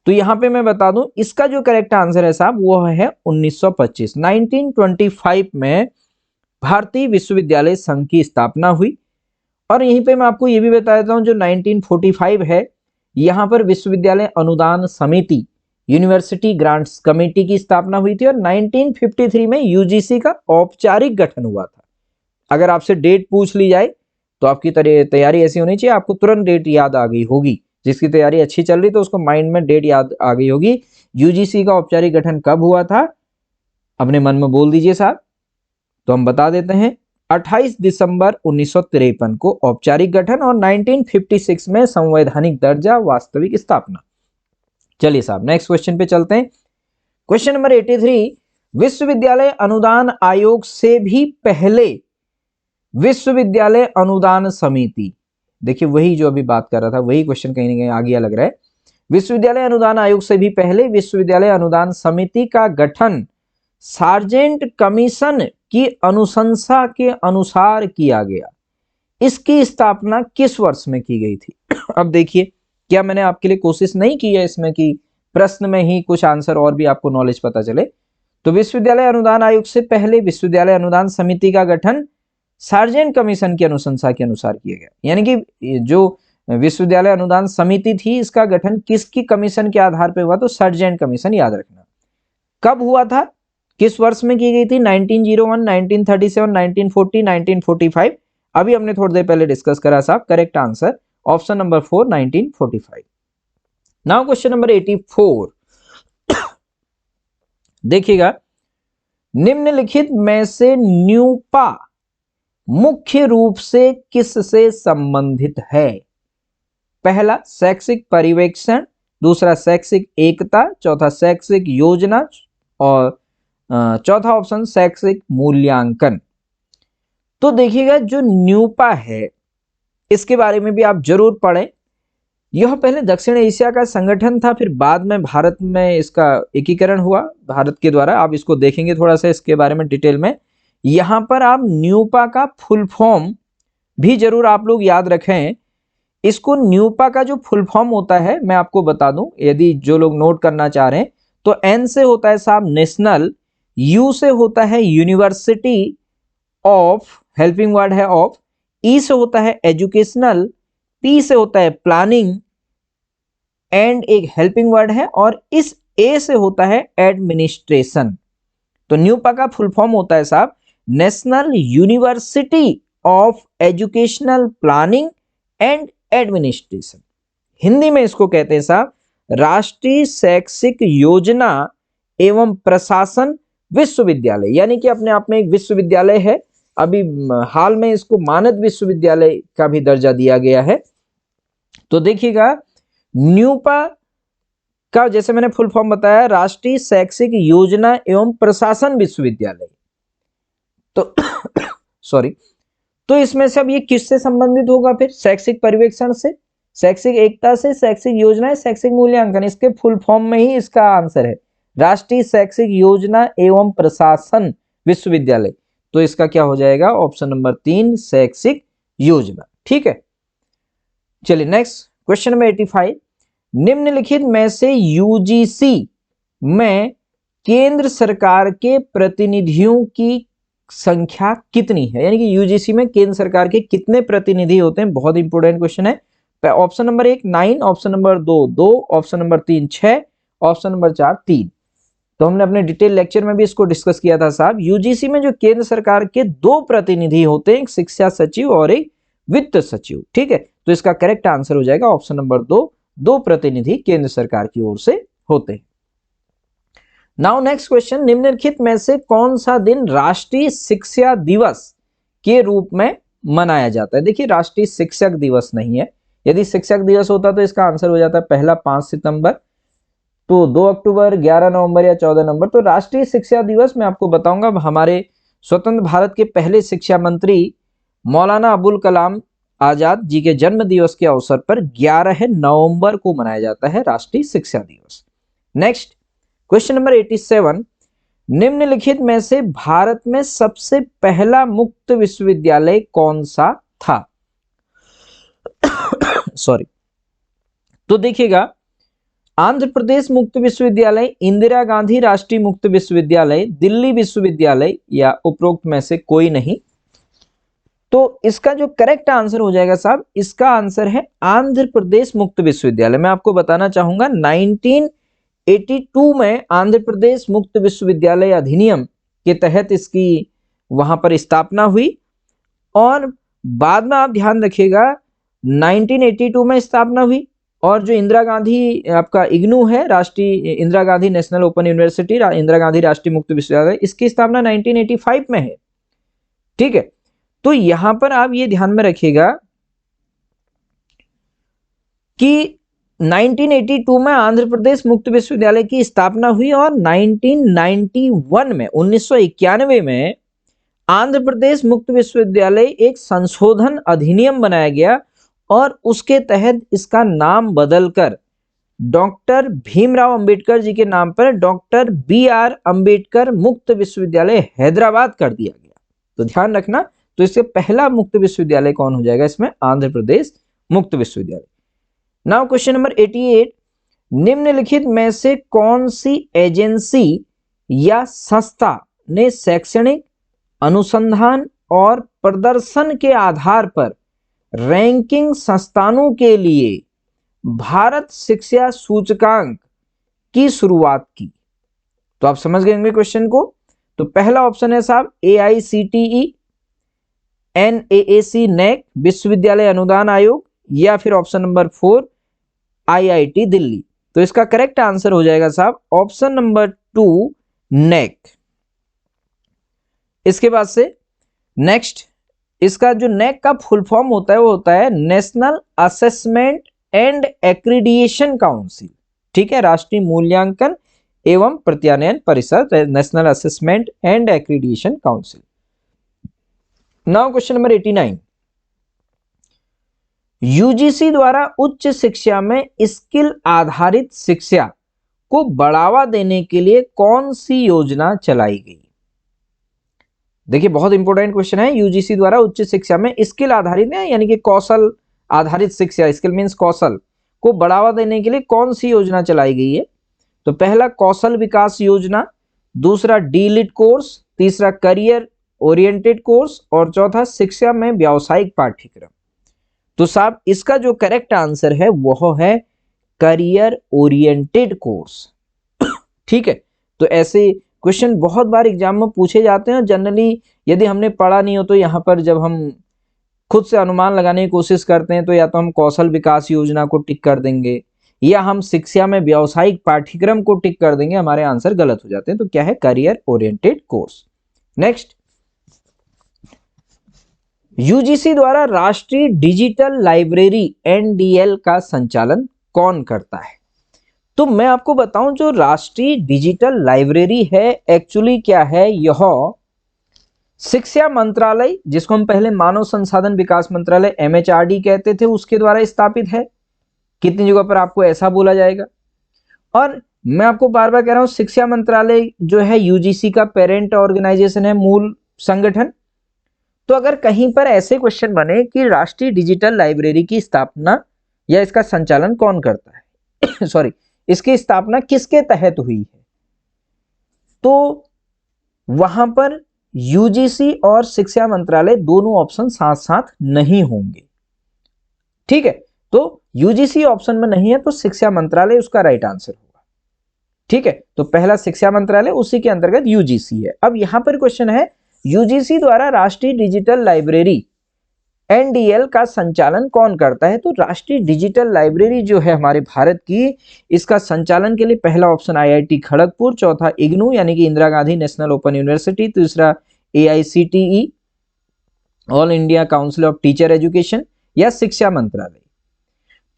तो यहां पे मैं बता दूं, इसका जो करेक्ट आंसर है साहब वो है 1925। 1925 में भारतीय विश्वविद्यालय संघ की स्थापना हुई। और यहीं पे मैं आपको ये भी बता देता हूं, जो 1945 है यहां पर विश्वविद्यालय अनुदान समिति, यूनिवर्सिटी ग्रांट्स कमेटी की स्थापना हुई थी। और 1953 में UGC का औपचारिक गठन हुआ था। अगर आपसे डेट पूछ ली जाए तो आपकी तैयारी ऐसी होनी चाहिए, आपको तुरंत डेट याद आ गई होगी। जिसकी तैयारी अच्छी चल रही तो उसको माइंड में डेट याद आ गई होगी। UGC का औपचारिक गठन कब हुआ था? अपने मन में बोल दीजिए साहब। तो हम बता देते हैं, 28 दिसंबर 1953 को औपचारिक गठन और 1956 में संवैधानिक दर्जा, वास्तविक स्थापना। चलिए साहब नेक्स्ट क्वेश्चन पे चलते हैं। क्वेश्चन नंबर 83, विश्वविद्यालय अनुदान आयोग से भी पहले विश्वविद्यालय अनुदान समिति, देखिए वही जो अभी बात कर रहा था वही क्वेश्चन कहीं ना कहीं आ गया लग रहा है। विश्वविद्यालय अनुदान आयोग से भी पहले विश्वविद्यालय अनुदान समिति का गठन सार्जेंट कमीशन की अनुशंसा के अनुसार किया गया। इसकी स्थापना किस वर्ष में की गई थी? अब देखिए, क्या मैंने आपके लिए कोशिश नहीं की है इसमें कि प्रश्न में ही कुछ आंसर और भी आपको नॉलेज पता चले। तो विश्वविद्यालय अनुदान आयोग से पहले विश्वविद्यालय अनुदान समिति का गठन सार्जेंट कमीशन की अनुशंसा के अनुसार किया गया। यानी कि जो विश्वविद्यालय अनुदान समिति थी इसका गठन किसकी कमीशन के आधार पर हुआ? तो सार्जेंट कमीशन, याद रखना। कब हुआ था, किस वर्ष में की गई थी? 1901, 1937, 1940, 1945। अभी हमने थोड़ी देर पहले डिस्कस करा साहब। Correct answer option number 4, 1945। Now question number 84, देखिएगा, निम्नलिखित में से न्यूपा मुख्य रूप से किससे संबंधित है? पहला, शैक्षिक पर्यवेक्षण। दूसरा, शैक्षिक एकता। चौथा, शैक्षिक योजना। और चौथा ऑप्शन, शैक्षिक मूल्यांकन। तो देखिएगा, जो न्यूपा है इसके बारे में भी आप जरूर पढ़ें। यह पहले दक्षिण एशिया का संगठन था, फिर बाद में भारत में इसका एकीकरण हुआ भारत के द्वारा। आप इसको देखेंगे थोड़ा सा इसके बारे में डिटेल में। यहां पर आप न्यूपा का फुल फॉर्म भी जरूर आप लोग याद रखें। इसको न्यूपा का जो फुल फॉर्म होता है मैं आपको बता दूं, यदि जो लोग नोट करना चाह रहे हैं तो N से होता है साहब नेशनल, U से होता है यूनिवर्सिटी ऑफ, हेल्पिंग वर्ड है ऑफ, E से होता है एजुकेशनल, P से होता है प्लानिंग एंड एक हेल्पिंग वर्ड है, और इस A से होता है एडमिनिस्ट्रेशन। तो न्यूपा का फुल फॉर्म होता है साहब national university of educational planning and administration. Hindi में इसको कहते हैं साहब राष्ट्रीय शैक्षिक योजना एवं प्रशासन विश्वविद्यालय। यानी कि अपने आप में एक विश्वविद्यालय है। अभी हाल में इसको मानद विश्वविद्यालय का भी दर्जा दिया गया है। तो देखिएगा, न्यूपा का जैसे मैंने फुल फॉर्म बताया राष्ट्रीय शैक्षिक योजना एवं प्रशासन विश्वविद्यालय। तो सॉरी, तो इसमें से अब ये किससे संबंधित होगा? फिर शैक्षिक पर्यवेक्षण से, शैक्षिक एकता से, शैक्षिक योजना, शैक्षिक मूल्यांकन। इसके फुल फॉर्म में ही इसका आंसर है राष्ट्रीय शैक्षिक योजना एवं प्रशासन विश्वविद्यालय। तो इसका क्या हो जाएगा? ऑप्शन नंबर 3, शैक्षिक योजना। ठीक है, चलिए नेक्स्ट क्वेश्चन नंबर 85, निम्नलिखित में से UGC में केंद्र सरकार के प्रतिनिधियों की संख्या कितनी है, यानी कि यूजीसी में केंद्र सरकार के कितने प्रतिनिधि होते हैं, बहुत इंपॉर्टेंट क्वेश्चन है। Option number 1 9, option number 2 2, option number 3 6, option number 4 3। तो हमने अपने डिटेल लेक्चर में भी इसको डिस्कस किया था साहब। यूजीसी में जो केंद्र सरकार के 2 प्रतिनिधि होते हैं, एक शिक्षा सचिव और एक वित्त सचिव, ठीक है। तो इसका करेक्ट आंसर हो जाएगा ऑप्शन नंबर 2, 2 प्रतिनिधि केंद्र सरकार की ओर से होते हैं। नाउ नेक्स्ट क्वेश्चन, निम्नलिखित में से कौन सा दिन राष्ट्रीय शिक्षा दिवस के रूप में मनाया जाता है? देखिए, राष्ट्रीय शिक्षक दिवस नहीं है। यदि शिक्षक दिवस होता तो इसका आंसर हो जाता है पहला 5 सितंबर, तो 2 अक्टूबर, 11 नवंबर या 14 नवंबर। तो राष्ट्रीय शिक्षा दिवस मैं आपको बताऊंगा, हमारे स्वतंत्र भारत के पहले शिक्षा मंत्री मौलाना अबुल कलाम आजाद जी के जन्म दिवस के अवसर पर 11 नवंबर को मनाया जाता है राष्ट्रीय शिक्षा दिवस। नेक्स्ट क्वेश्चन नंबर 87, निम्नलिखित में से भारत में सबसे पहला मुक्त विश्वविद्यालय कौन सा था? सॉरी। तो देखिएगा, आंध्र प्रदेश मुक्त विश्वविद्यालय, इंदिरा गांधी राष्ट्रीय मुक्त विश्वविद्यालय, दिल्ली विश्वविद्यालय या उपरोक्त में से कोई नहीं। तो इसका जो करेक्ट आंसर हो जाएगा साहब, इसका आंसर है आंध्र प्रदेश मुक्त विश्वविद्यालय। मैं आपको बताना चाहूंगा 1982 में आंध्र प्रदेश मुक्त विश्वविद्यालय अधिनियम के तहत इसकी वहां पर स्थापना हुई, और बाद में आप ध्यान रखिएगा 1982 में स्थापना हुई, और जो इंदिरा गांधी आपका इग्नू है, राष्ट्रीय Indira Gandhi national open university, Indira Gandhi राष्ट्रीय मुक्त विश्वविद्यालय, इसकी स्थापना 1985 में है, ठीक है। तो यहां पर आप ये ध्यान में रखिएगा कि 1982 में आंध्र प्रदेश मुक्त विश्वविद्यालय की स्थापना हुई, और 1991 में 1991 में आंध्र प्रदेश मुक्त विश्वविद्यालय एक संशोधन अधिनियम बनाया गया, और उसके तहत इसका नाम बदलकर डॉक्टर भीमराव अंबेडकर जी के नाम पर डॉक्टर BR अंबेडकर मुक्त विश्वविद्यालय हैदराबाद कर दिया गया। तो ध्यान रखना, तो इससे पहला मुक्त विश्वविद्यालय कौन हो जाएगा इसमें? आंध्र प्रदेश मुक्त विश्वविद्यालय। नाउ क्वेश्चन नंबर 88, निम्नलिखित में से कौन सी एजेंसी या संस्था ने शैक्षणिक अनुसंधान और प्रदर्शन के आधार पर रैंकिंग संस्थानों के लिए भारत शिक्षा सूचकांक की शुरुआत की? तो आप समझ गए होंगे क्वेश्चन को। तो पहला ऑप्शन है साहब AICTE, NAAC NAC, विश्वविद्यालय अनुदान आयोग, या फिर ऑप्शन नंबर 4 IIT दिल्ली। तो इसका करेक्ट आंसर हो जाएगा साहब ऑप्शन नंबर 2 NAC। इसके बाद से नेक्स्ट, इसका जो NAC का फुल फॉर्म होता है वो होता है national assessment and accreditation council, ठीक है, राष्ट्रीय मूल्यांकन एवं प्रत्यानयन परिषद, national assessment and accreditation council. Now question number 89, UGC द्वारा उच्च शिक्षा में स्किल आधारित शिक्षा को बढ़ावा देने के लिए कौन सी योजना चलाई गई? देखिए, बहुत इंपॉर्टेंट क्वेश्चन है। यूजीसी द्वारा उच्च शिक्षा में स्किल आधारित है, यानी कि कौशल आधारित शिक्षा, स्किल मींस कौशल, को बढ़ावा देने के लिए कौन सी योजना चलाई गई है? तो पहला कौशल विकास योजना, दूसरा डीलिट कोर्स, तीसरा करियर ओरिएंटेड कोर्स, और चौथा शिक्षा में व्यावसायिक पाठ्यक्रम। तो साहब इसका जो करेक्ट आंसर है वो है करियर ओरिएंटेड कोर्स, ठीक है। तो ऐसे क्वेश्चन बहुत बार एग्जाम में पूछे जाते हैं, और जनरली यदि हमने पढ़ा नहीं हो तो यहाँ पर जब हम खुद से अनुमान लगाने की कोशिश करते हैं तो या तो हम कौशल विकास योजना को टिक कर देंगे, या हम शिक्षा में व्यावसायिक पाठ्यक्रम को टिक कर देंगे, हमारे आंसर गलत हो जाते हैं। तो क्या है? Career oriented course. Next, UGC द्वारा राष्ट्रीय डिजिटल लाइब्रेरी NDL का संचालन कौन करता है? तो मैं आपको बताऊं, जो राष्ट्रीय डिजिटल लाइब्रेरी है एक्चुअली क्या है, यह शिक्षा मंत्रालय, जिसको हम पहले मानव संसाधन विकास मंत्रालय MHRD कहते थे, उसके द्वारा स्थापित है। कितनी जगह पर आपको ऐसा बोला जाएगा। और मैं आपको बार बार कह रहा हूं, शिक्षा मंत्रालय जो है यूजीसी का पेरेंट ऑर्गेनाइजेशन है, मूल संगठन। तो अगर कहीं पर ऐसे क्वेश्चन बने कि राष्ट्रीय डिजिटल लाइब्रेरी की स्थापना या इसका संचालन कौन करता है सॉरी, इसकी स्थापना किसके तहत हुई है, तो वहां पर यूजीसी और शिक्षा मंत्रालय दोनों ऑप्शन साथ साथ नहीं होंगे। ठीक है, तो यूजीसी ऑप्शन में नहीं है तो शिक्षा मंत्रालय उसका राइट आंसर होगा। ठीक है, तो पहला शिक्षा मंत्रालय, उसी के अंतर्गत यूजीसी है। अब यहां पर क्वेश्चन है, यूजीसी द्वारा राष्ट्रीय डिजिटल लाइब्रेरी एनडीएल का संचालन कौन करता है? तो राष्ट्रीय डिजिटल लाइब्रेरी जो है हमारे भारत की, इसका संचालन के लिए पहला ऑप्शन आईआईटी खड़गपुर, चौथा इग्नू यानी कि Indira Gandhi national open university, तीसरा AICTE all India council of teacher education, या शिक्षा मंत्रालय।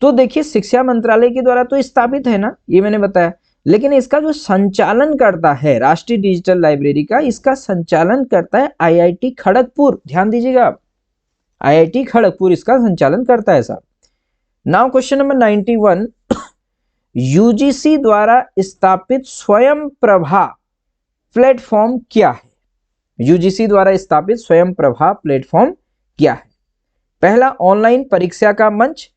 तो देखिए शिक्षा मंत्रालय के द्वारा तो स्थापित है ना, ये मैंने बताया, लेकिन इसका जो संचालन करता है राष्ट्रीय डिजिटल लाइब्रेरी का, इसका संचालन करता है आईआईटी खड़गपुर। ध्यान दीजिएगा, आईआईटी खड़गपुर इसका संचालन करता है साहब। नाउ क्वेश्चन नंबर 91, यूजीसी द्वारा स्थापित स्वयं प्रभा प्लेटफॉर्म क्या है? यूजीसी द्वारा स्थापित स्वयं प्रभा प्लेटफॉर्म क्या है? पहला ऑनलाइन परीक्षा का मंच,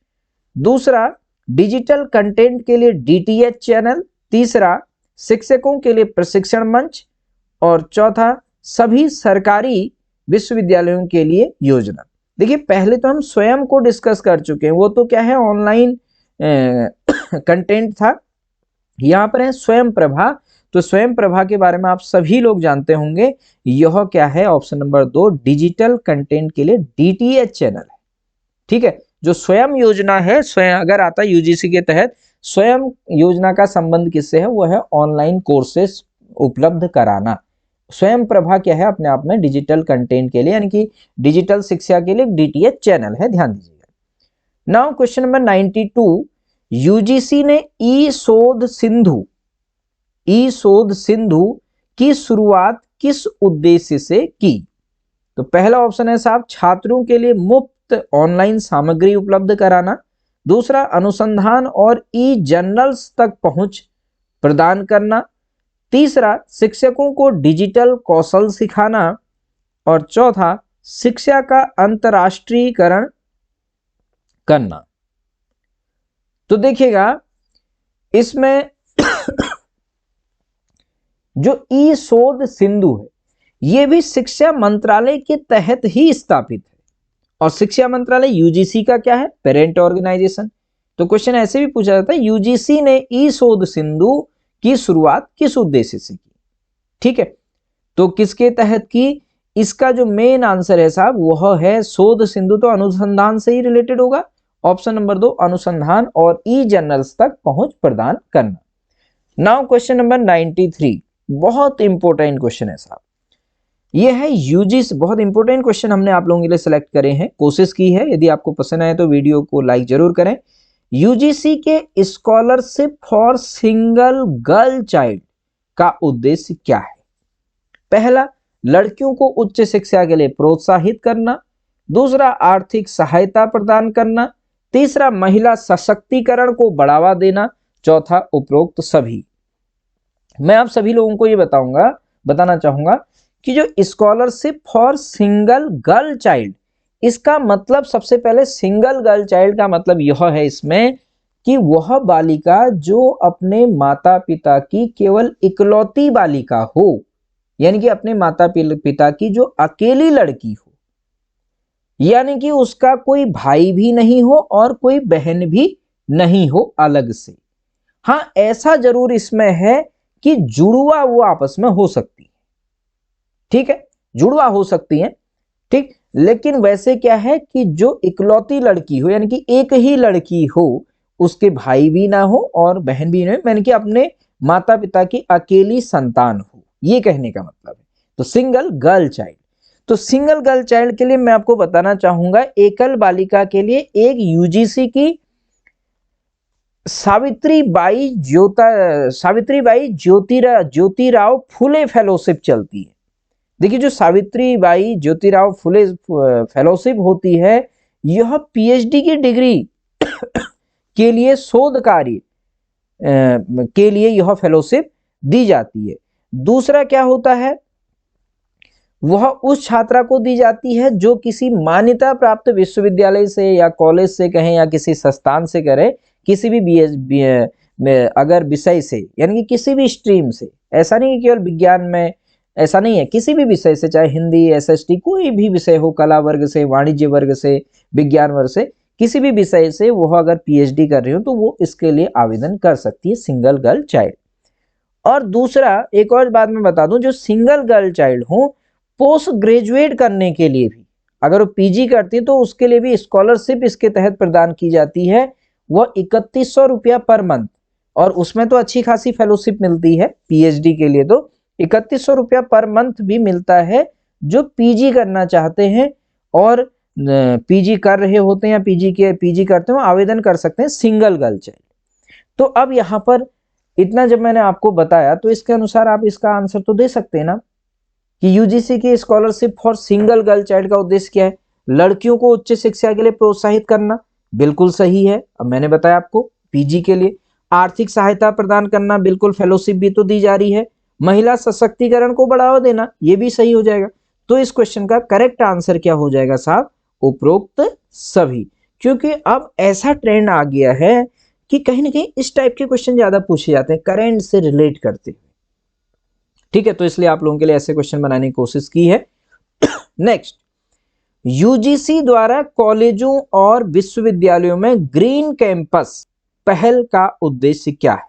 दूसरा डिजिटल कंटेंट के लिए डीटीएच चैनल, तीसरा शिक्षकों के लिए प्रशिक्षण मंच, और चौथा सभी सरकारी विश्वविद्यालयों के लिए योजना। देखिए पहले तो हम स्वयं को डिस्कस कर चुके हैं, वो तो क्या है ऑनलाइन कंटेंट था। यहां पर है स्वयं प्रभा, तो स्वयं प्रभा के बारे में आप सभी लोग जानते होंगे, यह क्या है? ऑप्शन नंबर 2 डिजिटल कंटेंट के लिए डीटीएच चैनल है। ठीक है, जो स्वयं योजना है, स्वयं अगर आता यूजीसी के तहत, स्वयं योजना का संबंध किससे है? वो है ऑनलाइन कोर्सेस उपलब्ध कराना। स्वयं प्रभा क्या है? अपने आप में डिजिटल कंटेंट के लिए यानी कि डिजिटल शिक्षा के लिए डीटीएच चैनल है, ध्यान दीजिएगा। नाउ क्वेश्चन नंबर 92, यूजीसी ने ई शोध सिंधु की शुरुआत किस उद्देश्य से की? तो पहला ऑप्शन है साहब छात्रों के लिए मुफ्त ऑनलाइन सामग्री उपलब्ध कराना, दूसरा अनुसंधान और ई जर्नल्स तक पहुंच प्रदान करना, तीसरा शिक्षकों को डिजिटल कौशल सिखाना, और चौथा शिक्षा का अंतरराष्ट्रीयकरण करना। तो देखिएगा इसमें जो ई शोध सिंधु है ये भी शिक्षा मंत्रालय के तहत ही स्थापित है, और शिक्षा मंत्रालय यूजीसी का क्या है? Parent organisation. तो क्वेश्चन ऐसे भी पूछा जाता है, यूजीसी ने ई शोध सिंधु की शुरुआत किस उद्देश्य से की? ठीक है, तो किसके तहत की? इसका जो मेन आंसर है साहब वह है शोध सिंधु, तो अनुसंधान से ही रिलेटेड होगा। ऑप्शन नंबर 2 अनुसंधान और ई जर्नल्स तक पहुंच प्रदान करना। नाउ क्वेश्चन नंबर 93, बहुत इंपॉर्टेंट क्वेश्चन है साहब, ये है यूजीसी, बहुत इंपॉर्टेंट क्वेश्चन हमने आप लोगों के लिए सिलेक्ट करे हैं, कोशिश की है। यदि आपको पसंद आए तो वीडियो को लाइक जरूर करें। यूजीसी के scholarship for single girl child का उद्देश्य क्या है? पहला लड़कियों को उच्च शिक्षा के लिए प्रोत्साहित करना, दूसरा आर्थिक सहायता प्रदान करना, तीसरा महिला सशक्तिकरण को बढ़ावा देना, चौथा उपरोक्त सभी। मैं आप सभी लोगों को ये बताना चाहूंगा कि जो scholarship for single girl child, इसका मतलब सबसे पहले सिंगल गर्ल चाइल्ड का मतलब यह है इसमें कि वह बालिका जो अपने माता पिता की केवल इकलौती बालिका हो, यानी कि अपने माता पिता की जो अकेली लड़की हो, यानी कि उसका कोई भाई भी नहीं हो और कोई बहन भी नहीं हो अलग से। हाँ ऐसा जरूर इसमें है कि जुड़वा वो आपस में हो सकती है, ठीक है, जुड़वा हो सकती है, ठीक, लेकिन वैसे क्या है कि जो इकलौती लड़की हो यानी कि एक ही लड़की हो, उसके भाई भी ना हो और बहन भी ना हो, यानी कि अपने माता पिता की अकेली संतान हो, ये कहने का मतलब है। तो सिंगल गर्ल चाइल्ड, तो सिंगल गर्ल चाइल्ड के लिए मैं आपको बताना चाहूंगा, एकल बालिका के लिए एक यूजीसी की सावित्रीबाई ज्योतिराव फुले फेलोशिप चलती है। देखिए जो सावित्रीबाई ज्योतिराव फुले फेलोशिप होती है, यह पीएचडी की डिग्री के लिए शोध कार्य के लिए यह फेलोशिप दी जाती है। दूसरा क्या होता है, वह उस छात्रा को दी जाती है जो किसी मान्यता प्राप्त विश्वविद्यालय से या कॉलेज से कहें या किसी संस्थान से करे, किसी भी अगर विषय से यानी कि किसी भी स्ट्रीम से, ऐसा नहीं कि केवल विज्ञान में ऐसा नहीं है, किसी भी विषय से, चाहे हिंदी, एसएसटी, कोई भी विषय हो, कला वर्ग से, वाणिज्य वर्ग से, विज्ञान वर्ग से, किसी भी विषय से वो अगर पीएचडी कर रही हो तो वो इसके लिए आवेदन कर सकती है, सिंगल गर्ल चाइल्ड। और दूसरा एक और बात मैं बता दूं, जो सिंगल गर्ल चाइल्ड हो, पोस्ट ग्रेजुएट करने के लिए भी अगर वो पीजी करती है तो उसके लिए भी स्कॉलरशिप इसके तहत प्रदान की जाती है, वह 3100 रुपया पर मंथ। और उसमें तो अच्छी खासी फेलोशिप मिलती है पीएचडी के लिए, तो 3100 रुपया पर मंथ भी मिलता है। जो पीजी करना चाहते हैं और पीजी कर रहे होते हैं या पीजी करते हो, आवेदन कर सकते हैं सिंगल गर्ल चाइल्ड। तो अब यहाँ पर इतना जब मैंने आपको बताया तो इसके अनुसार आप इसका आंसर तो दे सकते हैं ना कि यूजीसी की scholarship for single girl child का उद्देश्य क्या है? लड़कियों को उच्च शिक्षा के लिए प्रोत्साहित करना, बिल्कुल सही है। अब मैंने बताया आपको पीजी के लिए आर्थिक सहायता प्रदान करना, बिल्कुल फेलोशिप भी तो दी जा रही है। महिला सशक्तिकरण को बढ़ावा देना, ये भी सही हो जाएगा। तो इस क्वेश्चन का करेक्ट आंसर क्या हो जाएगा साहब? उपरोक्त सभी। क्योंकि अब ऐसा ट्रेंड आ गया है कि कहीं ना कहीं इस टाइप के क्वेश्चन ज्यादा पूछे जाते हैं, करंट से रिलेट करते हुए। ठीक है, तो इसलिए आप लोगों के लिए ऐसे क्वेश्चन बनाने की कोशिश की है। नेक्स्ट, यूजीसी द्वारा कॉलेजों और विश्वविद्यालयों में ग्रीन कैंपस पहल का उद्देश्य क्या है?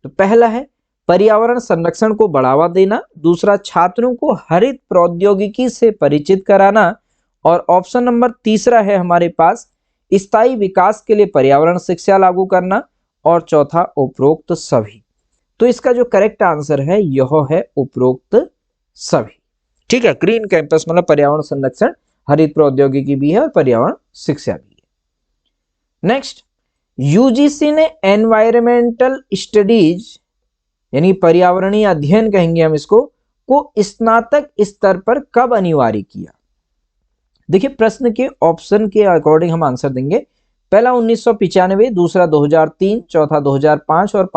तो पहला है पर्यावरण संरक्षण को बढ़ावा देना, दूसरा छात्रों को हरित प्रौद्योगिकी से परिचित कराना, और ऑप्शन नंबर तीसरा है हमारे पास स्थायी विकास के लिए पर्यावरण शिक्षा लागू करना, और चौथा उपरोक्त सभी। तो इसका जो करेक्ट आंसर है यह है उपरोक्त सभी। ठीक है, ग्रीन कैंपस मतलब पर्यावरण संरक्षण, हरित प्रौद्योगिकी भी है और पर्यावरण शिक्षा भी है। नेक्स्ट, यूजीसी ने एनवायरमेंटल स्टडीज यानी पर्यावरणीय अध्ययन कहेंगे हम इसको, को स्नातक स्तर पर कब अनिवार्य किया? देखिए, प्रश्न के ऑप्शन के अकॉर्डिंग हम आंसर देंगे। पहला 1995, दूसरा 2003, चौथा 2005 और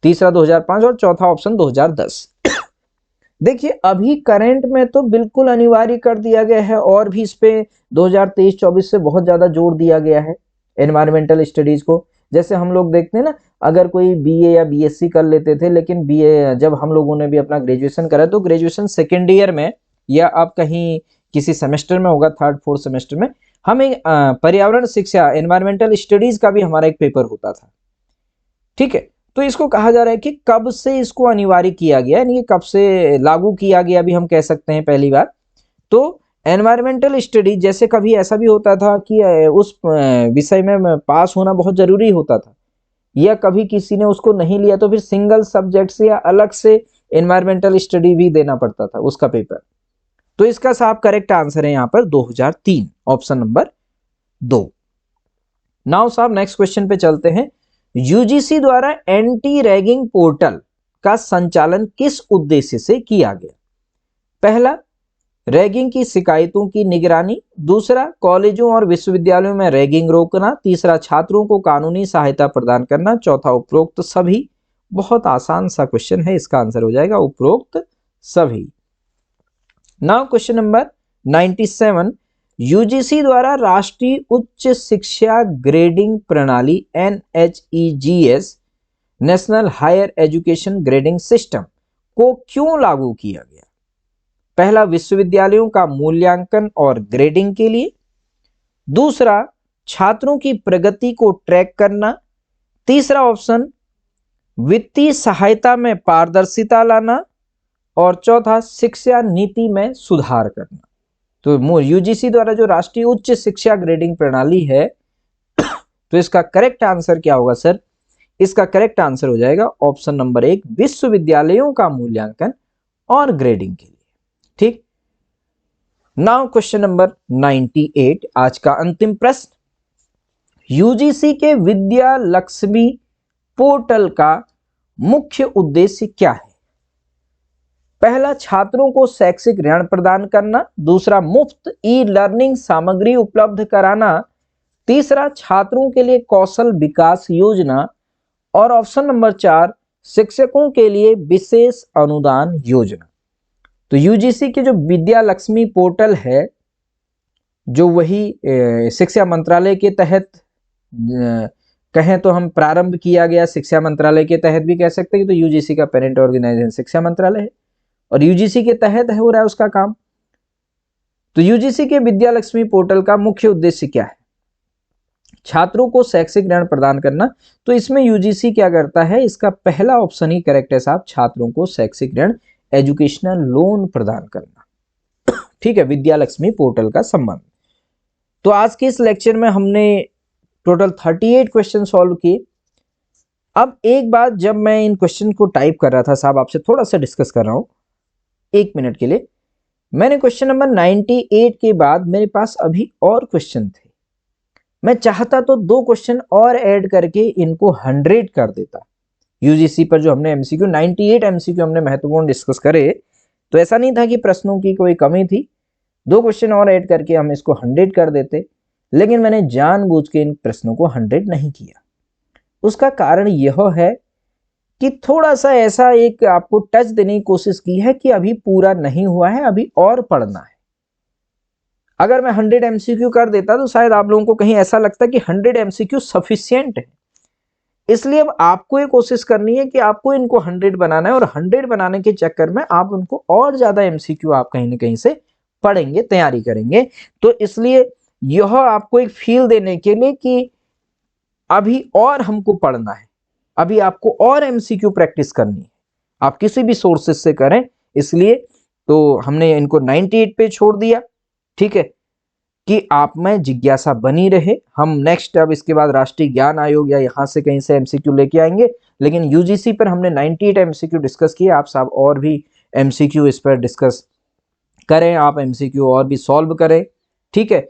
तीसरा 2005 और चौथा ऑप्शन 2010। देखिए, अभी करंट में तो बिल्कुल अनिवार्य कर दिया गया है, और भी इस पे 2023-24 से बहुत ज्यादा जोर दिया गया है एनवायरमेंटल स्टडीज को। जैसे हम लोग देखते हैं ना, अगर कोई बीए या बीएससी कर लेते थे, लेकिन बीए जब हम लोगों ने भी अपना ग्रेजुएशन करा तो ग्रेजुएशन सेकेंड ईयर में या आप कहीं किसी सेमेस्टर में होगा, थर्ड फोर्थ सेमेस्टर में, हमें पर्यावरण शिक्षा एनवायरमेंटल स्टडीज का भी हमारा एक पेपर होता था। ठीक है, तो इसको कहा जा रहा है कि कब से इसको अनिवार्य किया गया, यानी कब से लागू किया गया भी हम कह सकते हैं पहली बार। तो एनवायरमेंटल स्टडी, जैसे कभी ऐसा भी होता था कि उस विषय में पास होना बहुत जरूरी होता था, या कभी किसी ने उसको नहीं लिया तो फिर सिंगल सब्जेक्ट से या अलग से एनवायरमेंटल स्टडी भी देना पड़ता था उसका पेपर। तो इसका साहब करेक्ट आंसर है यहाँ पर 2003, ऑप्शन नंबर 2। नाउ साहब नेक्स्ट क्वेश्चन पे चलते हैं। यूजीसी द्वारा एंटी रैगिंग पोर्टल का संचालन किस उद्देश्य से किया गया? पहला, रैगिंग की शिकायतों की निगरानी, दूसरा कॉलेजों और विश्वविद्यालयों में रैगिंग रोकना, तीसरा छात्रों को कानूनी सहायता प्रदान करना, चौथा उपरोक्त सभी। बहुत आसान सा क्वेश्चन है, इसका आंसर हो जाएगा उपरोक्त सभी। नाउ क्वेश्चन नंबर 97, यूजीसी द्वारा राष्ट्रीय उच्च शिक्षा ग्रेडिंग प्रणाली NHEGS national higher education grading system को क्यों लागू किया गया? पहला, विश्वविद्यालयों का मूल्यांकन और ग्रेडिंग के लिए, दूसरा छात्रों की प्रगति को ट्रैक करना, तीसरा ऑप्शन वित्तीय सहायता में पारदर्शिता लाना, और चौथा शिक्षा नीति में सुधार करना। तो यूजीसी द्वारा जो राष्ट्रीय उच्च शिक्षा ग्रेडिंग प्रणाली है, तो इसका करेक्ट आंसर क्या होगा सर? इसका करेक्ट आंसर हो जाएगा ऑप्शन नंबर 1, विश्वविद्यालयों का मूल्यांकन और ग्रेडिंग के लिए। ठीक, नाउ क्वेश्चन नंबर 98, आज का अंतिम प्रश्न। यूजीसी के विद्या लक्ष्मी पोर्टल का मुख्य उद्देश्य क्या है? पहला, छात्रों को शैक्षिक ऋण प्रदान करना, दूसरा मुफ्त ई लर्निंग सामग्री उपलब्ध कराना, तीसरा छात्रों के लिए कौशल विकास योजना, और ऑप्शन नंबर 4 शिक्षकों के लिए विशेष अनुदान योजना। तो यूजीसी के जो विद्या लक्ष्मी पोर्टल है, जो वही शिक्षा मंत्रालय के तहत कहें तो हम प्रारंभ किया गया शिक्षा मंत्रालय के तहत भी कह सकते हैं कि तो यूजीसी का पेरेंट ऑर्गेनाइजेशन शिक्षा मंत्रालय है और यूजीसी के तहत हो रहा है उसका काम। तो यूजीसी के विद्या लक्ष्मी पोर्टल का मुख्य उद्देश्य क्या है? छात्रों को शैक्षिक ऋण प्रदान करना। तो इसमें यूजीसी क्या करता है, इसका पहला ऑप्शन ही करेक्ट है साहब, छात्रों को शैक्षिक ऋण एजुकेशनल लोन प्रदान करना। ठीक है, विद्या लक्ष्मी पोर्टल का संबंध। तो आज के इस लेक्चर में हमने टोटल 38 क्वेश्चन सॉल्व किए। अब एक बात, जब मैं इन क्वेश्चन को टाइप कर रहा था साहब, आपसे थोड़ा सा डिस्कस कर रहा हूं 1 मिनट के लिए, मैंने क्वेश्चन नंबर 98 के बाद मेरे पास अभी और क्वेश्चन थे। मैं चाहता तो 2 क्वेश्चन और ऐड करके इनको 100 कर देता। यूजीसी पर जो हमने एमसीक्यू 98 एमसीक्यू हमने महत्वपूर्ण डिस्कस करे, तो ऐसा नहीं था कि प्रश्नों की कोई कमी थी, 2 क्वेश्चन और ऐड करके हम इसको 100 कर देते, लेकिन मैंने जानबूझ के इन प्रश्नों को 100 नहीं किया। उसका कारण यह है कि थोड़ा सा ऐसा एक आपको टच देने की कोशिश की है कि अभी पूरा नहीं हुआ है, अभी और पढ़ना है। अगर मैं 100 एमसीक्यू कर देता तो शायद आप लोगों को कहीं ऐसा लगता कि 100 एमसीक्यू सफिशिएंट है। इसलिए अब आपको ये कोशिश करनी है कि आपको इनको 100 बनाना है और 100 बनाने के चक्कर में आप उनको और ज्यादा एमसीक्यू आप कहीं ना कहीं से पढ़ेंगे, तैयारी करेंगे। तो इसलिए यह आपको एक फील देने के लिए कि अभी और हमको पढ़ना है, अभी आपको और एमसीक्यू प्रैक्टिस करनी है, आप किसी भी सोर्सेस से करें। इसलिए तो हमने इनको 98 पे छोड़ दिया। ठीक है, कि आप में जिज्ञासा बनी रहे। हम नेक्स्ट अब इसके बाद राष्ट्रीय ज्ञान आयोग या यहाँ से कहीं से एमसीक्यू लेके आएंगे, लेकिन यूजीसी पर हमने 98 एमसीक्यू डिस्कस किए। आप साहब और भी एमसीक्यू इस पर डिस्कस करें, आप एमसीक्यू और भी सॉल्व करें। ठीक है,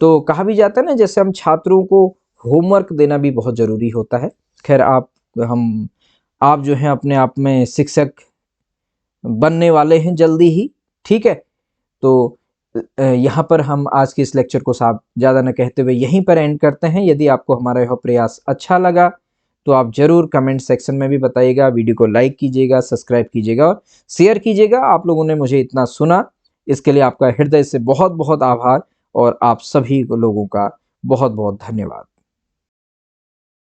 तो कहा भी जाता है ना, जैसे हम छात्रों को होमवर्क देना भी बहुत जरूरी होता है। खैर आप जो है अपने आप में शिक्षक बनने वाले हैं जल्दी ही। ठीक है, तो यहाँ पर हम आज के इस लेक्चर को साहब ज़्यादा न कहते हुए यहीं पर एंड करते हैं। यदि आपको हमारा यह प्रयास अच्छा लगा तो आप जरूर कमेंट सेक्शन में भी बताइएगा, वीडियो को लाइक कीजिएगा, सब्सक्राइब कीजिएगा और शेयर कीजिएगा। आप लोगों ने मुझे इतना सुना, इसके लिए आपका हृदय से बहुत बहुत आभार और आप सभी लोगों का बहुत बहुत धन्यवाद।